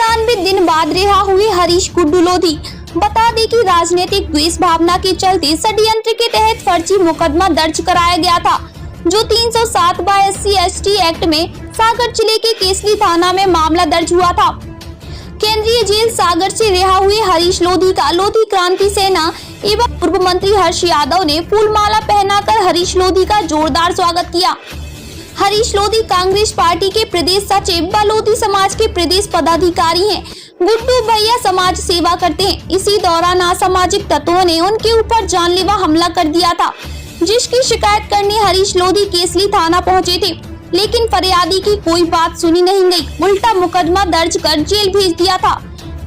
93 दिन बाद रिहा हुए हरीश गुड्डू लोधी। बता दें कि राजनीतिक द्वेष भावना के चलते षड्यंत्र के तहत फर्जी मुकदमा दर्ज कराया गया था, जो 307/SC ST एक्ट में सागर जिले के केसली थाना में मामला दर्ज हुआ था। केंद्रीय जेल सागर से रिहा हुए हरीश लोधी का लोधी क्रांति सेना एवं पूर्व मंत्री हर्ष यादव ने फूलमाला पहनाकर हरीश लोधी का जोरदार स्वागत किया। हरीश लोधी कांग्रेस पार्टी के प्रदेश सचिव व लोधी समाज के प्रदेश पदाधिकारी हैं। गुड्डू भैया समाज सेवा करते हैं। इसी दौरान असामाजिक तत्वों ने उनके ऊपर जानलेवा हमला कर दिया था, जिसकी शिकायत करने हरीश लोधी केसली थाना पहुंचे थे, लेकिन फरियादी की कोई बात सुनी नहीं गई, उल्टा मुकदमा दर्ज कर जेल भेज दिया था।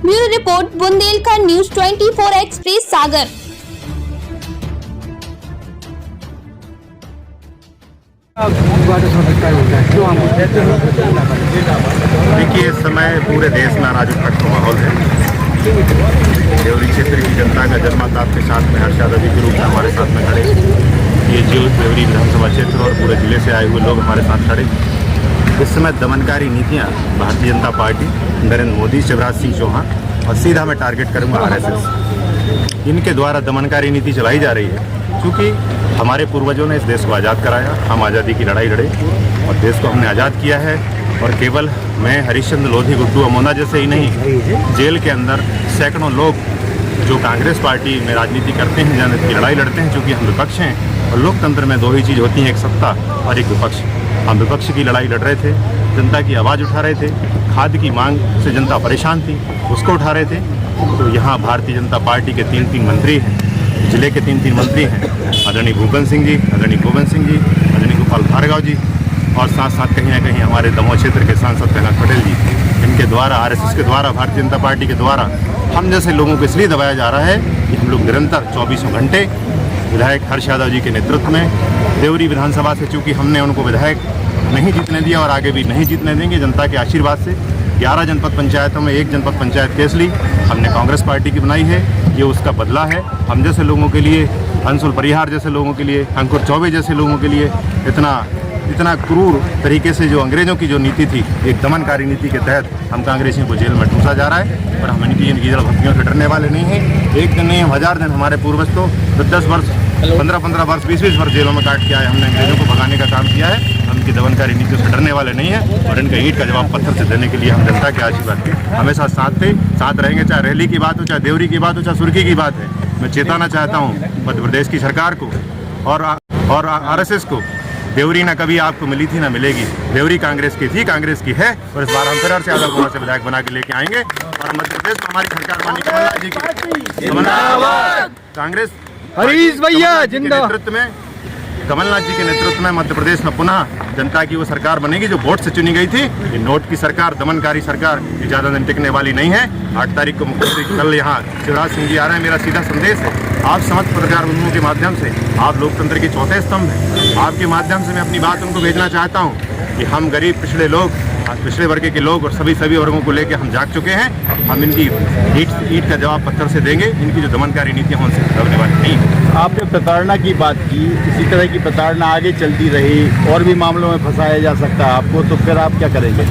Bureau report, Bundelkhand news 24 express Sagar. देखिए, इस समय पूरे देश में अराजक का माहौल है। देवरी क्षेत्र की जनता का जन्मत आपके साथ में हर्ष यादव जी के रूप में हमारे साथ में खड़े। ये जो देवरी विधानसभा क्षेत्र और पूरे जिले से आए हुए लोग हमारे साथ खड़े। इस समय दमनकारी नीतियां भारतीय जनता पार्टी, नरेंद्र मोदी, शिवराज सिंह चौहान और सीधा मैं टारगेट करूंगा RSS, इनके द्वारा दमनकारी नीति चलाई जा रही है। क्योंकि हमारे पूर्वजों ने इस देश को आज़ाद कराया, हम आज़ादी की लड़ाई लड़े और देश को हमने आज़ाद किया है। और केवल मैं हरीशचंद्र लोधी, गुड्डू अमोना जैसे ही नहीं, जेल के अंदर सैकड़ों लोग जो कांग्रेस पार्टी में राजनीति करते हैं, जनता की लड़ाई लड़ते हैं, क्योंकि हम विपक्ष हैं और लोकतंत्र में दो ही चीज़ होती हैं, एक सत्ता और एक विपक्ष। हम विपक्ष की लड़ाई लड़ रहे थे, जनता की आवाज़ उठा रहे थे, खाद की मांग से जनता परेशान थी, उसको उठा रहे थे। तो यहाँ भारतीय जनता पार्टी के 3 मंत्री हैं, जिले के 3 मंत्री हैं, आदरणीय भूपेंद्र सिंह जी, आदरणीय गोविंद सिंह जी, आदरणीय गोपाल भार्गव जी और साथ साथ कहीं ना कहीं हमारे दमोह क्षेत्र के सांसद प्रहलाद पटेल जी। इनके द्वारा, RSS के द्वारा, भारतीय जनता पार्टी के द्वारा हम जैसे लोगों को इसलिए दबाया जा रहा है कि हम लोग निरंतर 24 घंटे विधायक हर्ष यादव जी के नेतृत्व में देवरी विधानसभा से, चूँकि हमने उनको विधायक नहीं जीतने दिया और आगे भी नहीं जीतने देंगे, जनता के आशीर्वाद से 11 जनपद पंचायतों में 1 जनपद पंचायत केसली हमने कांग्रेस पार्टी की बनाई है। ये उसका बदला है। हम जैसे लोगों के लिए, अंशुल परिहार जैसे लोगों के लिए, अंकुर चौबे जैसे लोगों के लिए इतना क्रूर तरीके से जो अंग्रेज़ों की जो नीति थी, एक दमनकारी नीति के तहत हम कांग्रेसियों को जेल में ठूसा जा रहा है। और हम इनकी जड़भक्तियों से डरने वाले नहीं हैं। एक दिन नहीं, हम 1000 दिन, हमारे पूर्वज तो 10 वर्ष, 15 वर्ष, 20 वर्ष जेलों में काट के आए। हमने अंग्रेज़ों को भगाने का काम किया है। हम इनकी दमनकारी नीतियों से डरने वाले नहीं हैं और इनका ईंट का जवाब पत्थर से देने के लिए हम जनता के आशीर्वाद के हमेशा साथ रहेंगे। चाहे रैली की बात हो, चाहे देवरी की बात हो, चाहे सुर्खी की बात है। मैं चेताना चाहता हूँ मध्य प्रदेश की सरकार को और RSS को, देवरी ना कभी आपको मिली थी ना मिलेगी। देवरी कांग्रेस की थी, कांग्रेस की है और इस बार हम फिर हर्ष यादव को से विधायक बना के लेके आएंगे। और मध्य प्रदेश में हमारी सरकार माननीय कमलनाथ जी की कांग्रेस हरीश भैया जिंदाबाद नेतृत्व में, कमलनाथ जी के नेतृत्व में मध्य प्रदेश में पुनः जनता की वो सरकार बनेगी जो वोट से चुनी गई थी। ये नोट की सरकार, दमनकारी सरकार, ये ज़्यादा दिन टिकने वाली नहीं है। 8 तारीख को मुख्यमंत्री कल यहाँ शिवराज सिंह जी आ रहे हैं। मेरा सीधा संदेश है, आप समस्त पत्रकार बंधुओं के माध्यम से, आप लोकतंत्र के चौथे स्तंभ हैं, आपके माध्यम से मैं अपनी बात उनको भेजना चाहता हूँ कि हम गरीब, पिछड़े लोग, पिछड़े वर्ग के लोग और सभी वर्गों को लेकर हम जाग चुके हैं। हम इनकी ईंट का जवाब पत्थर से देंगे। इनकी जो दमनकारी नीतियाँ उनसे बदलने वाली नहीं है। आपने प्रताड़ना की बात की, इसी तरह की प्रताड़ना आगे चलती रही और भी मामलों में फंसाया जा सकता है आपको, तो फिर आप क्या करेंगे?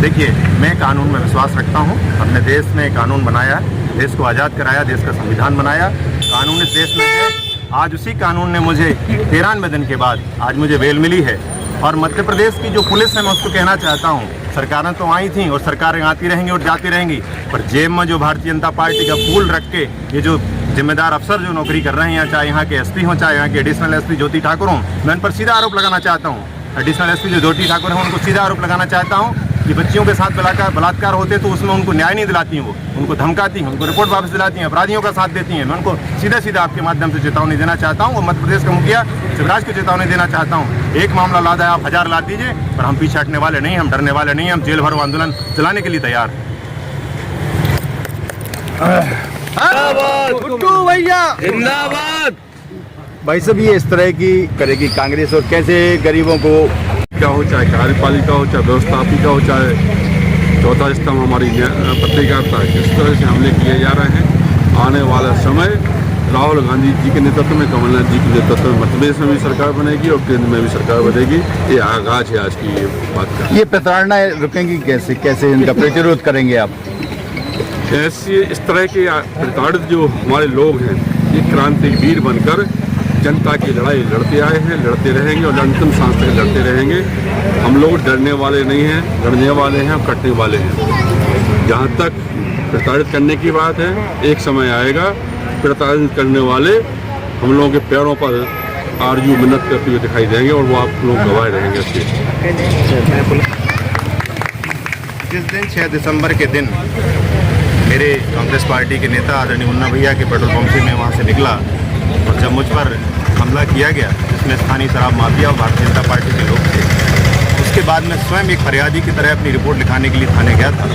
देखिए, मैं कानून में विश्वास रखता हूँ। हमने देश में कानून बनाया, देश को आज़ाद कराया, देश का संविधान बनाया। कानून इस देश में है। आज उसी कानून ने मुझे 93 दिन के बाद आज मुझे बेल मिली है। और मध्य प्रदेश की जो पुलिस है, मैं उसको कहना चाहता हूँ, सरकारें तो आई थी और सरकारें आती रहेंगी और जाती रहेंगी, पर जेब में जो भारतीय जनता पार्टी का फूल रख के ये जो जिम्मेदार अफसर जो नौकरी कर रहे हैं, चाहे यहाँ के SP हों, चाहे यहाँ के एडिशनल SP ज्योति ठाकुर हों, मैं उन पर सीधा आरोप लगाना चाहता हूँ। एडिशनल SP जो ज्योति ठाकुर हैं, उनको सीधा आरोप लगाना चाहता हूँ कि बच्चियों के साथ बलात्कार होते तो उसमें उनको न्याय नहीं दिलाती हैं, वो उनको धमकाती हैं, उनको रिपोर्ट वापस दिलाती हैं, अपराधियों का साथ देती हैं। मैं उनको सीधा आपके माध्यम से चेतावनी देना चाहता हूँ और मध्य प्रदेश का मुखिया शिवराज को चेतावनी देना चाहता हूँ। एक मामला लादा है, आप 1000 ला दीजिए, पर हम पीछे हटने वाले नहीं, हम डरने वाले नहीं, हम जेल भरो आंदोलन चलाने के लिए तैयार हैं। गुड्डू भैया जिंदाबाद। भाई साहब, ये इस तरह की करेगी कांग्रेस और कैसे गरीबों को, क्या हो, चाहे कार्यपालिका हो, चाहे व्यवस्थापिका हो, चाहे चौथा स्तंभ हमारी पत्रकारिता, किस तरह से हमले किए जा रहे हैं। आने वाला समय राहुल गांधी जी के नेतृत्व में, कमलनाथ जी के नेतृत्व में मध्य प्रदेश में भी सरकार बनेगी और केंद्र में भी सरकार बनेगी। ये आगाज है आज की ये बात का। ये प्रताड़नाएं रुकेंगी कैसे, कैसे इनका प्रतिरोध करेंगे आप? ऐसे इस तरह के प्रताड़ित जो हमारे लोग हैं, ये क्रांतिवीर बनकर जनता की लड़ाई लड़ते आए हैं, लड़ते रहेंगे और अंतिम सांस तक लड़ते रहेंगे। हम लोग डरने वाले नहीं हैं, लड़ने वाले हैं और कटने वाले हैं। जहाँ तक प्रताड़ित करने की बात है, एक समय आएगा प्रताड़ित करने वाले हम लोगों के पैरों पर आरजू मिन्नत करते हुए दिखाई देंगे और वो आप लोग गवाह रहेंगे इसके। जिस दिन 6 दिसंबर के दिन मेरे कांग्रेस पार्टी के नेता आदरणीय मुन्ना भैया के पेट्रोल पंप से मैं वहाँ से निकला और जब मुझ पर हमला किया गया, जिसमें स्थानीय शराब माफिया और भारतीय जनता पार्टी के लोग थे, उसके बाद मैं स्वयं एक फरियादी की तरह अपनी रिपोर्ट लिखाने के लिए थाने गया था।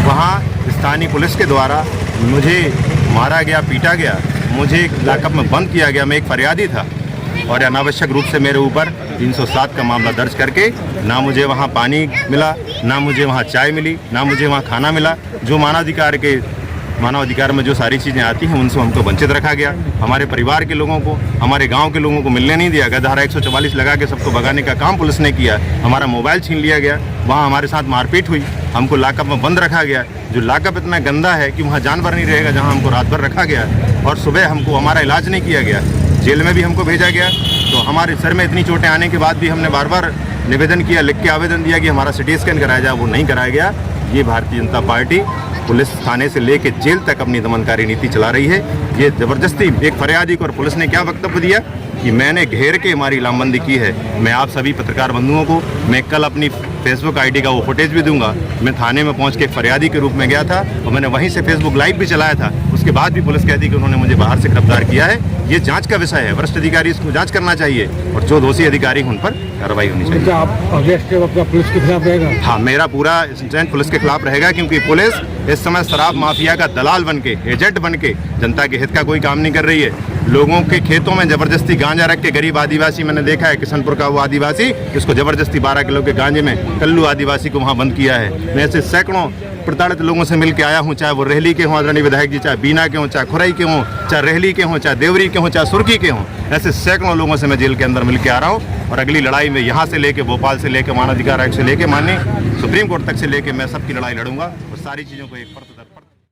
वहाँ स्थानीय पुलिस के द्वारा मुझे मारा गया, पीटा गया, मुझे लॉकअप में बंद किया गया। मैं एक फरियादी था और अनावश्यक रूप से मेरे ऊपर 307 का मामला दर्ज करके ना मुझे वहाँ पानी मिला, ना मुझे वहाँ चाय मिली, ना मुझे वहाँ खाना मिला। जो मानवाधिकार में जो सारी चीज़ें आती हैं उनसे हमको वंचित रखा गया। हमारे परिवार के लोगों को, हमारे गांव के लोगों को मिलने नहीं दिया गया। धारा 144 लगा के सबको भगाने का काम पुलिस ने किया। हमारा मोबाइल छीन लिया गया, वहाँ हमारे साथ मारपीट हुई, हमको लॉकअप में बंद रखा गया। जो लॉकअप इतना गंदा है कि वहाँ जानवर नहीं रहेगा, जहाँ हमको रात भर रखा गया और सुबह हमको हमारा इलाज नहीं किया गया। जेल में भी हमको भेजा गया। तो हमारे सर में इतनी चोटें आने के बाद भी हमने बार बार निवेदन किया, लिख के आवेदन दिया कि हमारा सिटी स्कैन कराया जाए, वो नहीं कराया गया। ये भारतीय जनता पार्टी पुलिस थाने से लेके जेल तक अपनी दमनकारी नीति चला रही है। ये ज़बरदस्ती एक फरियादी को, और पुलिस ने क्या वक्तव्य दिया कि मैंने घेर के हमारी लामबंदी की है। मैं आप सभी पत्रकार बंधुओं को मैं कल अपनी फेसबुक आईडी का वो फुटेज भी दूंगा। मैं थाने में पहुंच के एक फरियादी के रूप में गया था और मैंने वहीं से फेसबुक लाइव भी चलाया था। उसके बाद भी पुलिस कहती कि उन्होंने मुझे बाहर से गिरफ्तार किया है। ये जांच का विषय है, वरिष्ठ अधिकारी इसको जांच करना चाहिए और जो दोषी अधिकारी हैं उन पर कार्रवाई होनी चाहिए। आप अगले स्टेप अपना पुलिस के खिलाफ रहेगा? हाँ, मेरा पूरा इंटेंट पुलिस के खिलाफ रहेगा, क्योंकि पुलिस इस समय शराब माफिया का दलाल बन के, एजेंट बन के जनता के हित का कोई काम नहीं कर रही है। लोगों के खेतों में जबरदस्ती गांजा रख के, गरीब आदिवासी मैंने देखा है, किशनपुर का वो आदिवासी जिसको जबरदस्ती 12 किलो के गांजे में कल्लू आदिवासी को वहाँ बंद किया है। मैं ऐसे सैकड़ों प्रताड़ित लोगों से मिल के आया हूँ, चाहे वो रेहली के हों आदरणीय विधायक जी, चाहे बीना के हों, चाहे खुरई के हों, चाहे रेहली के हों, चाहे देवरी के हों, चाहे सुर्खी के हों। ऐसे सैकड़ों लोगों से मैं जेल के अंदर मिल के आ रहा हूँ और अगली लड़ाई में यहाँ से लेके भोपाल से लेके मानवाधिकार आयोग से लेके माननीय सुप्रीम कोर्ट तक से लेके मैं सबकी लड़ाई लड़ूंगा और सारी चीज़ों को एक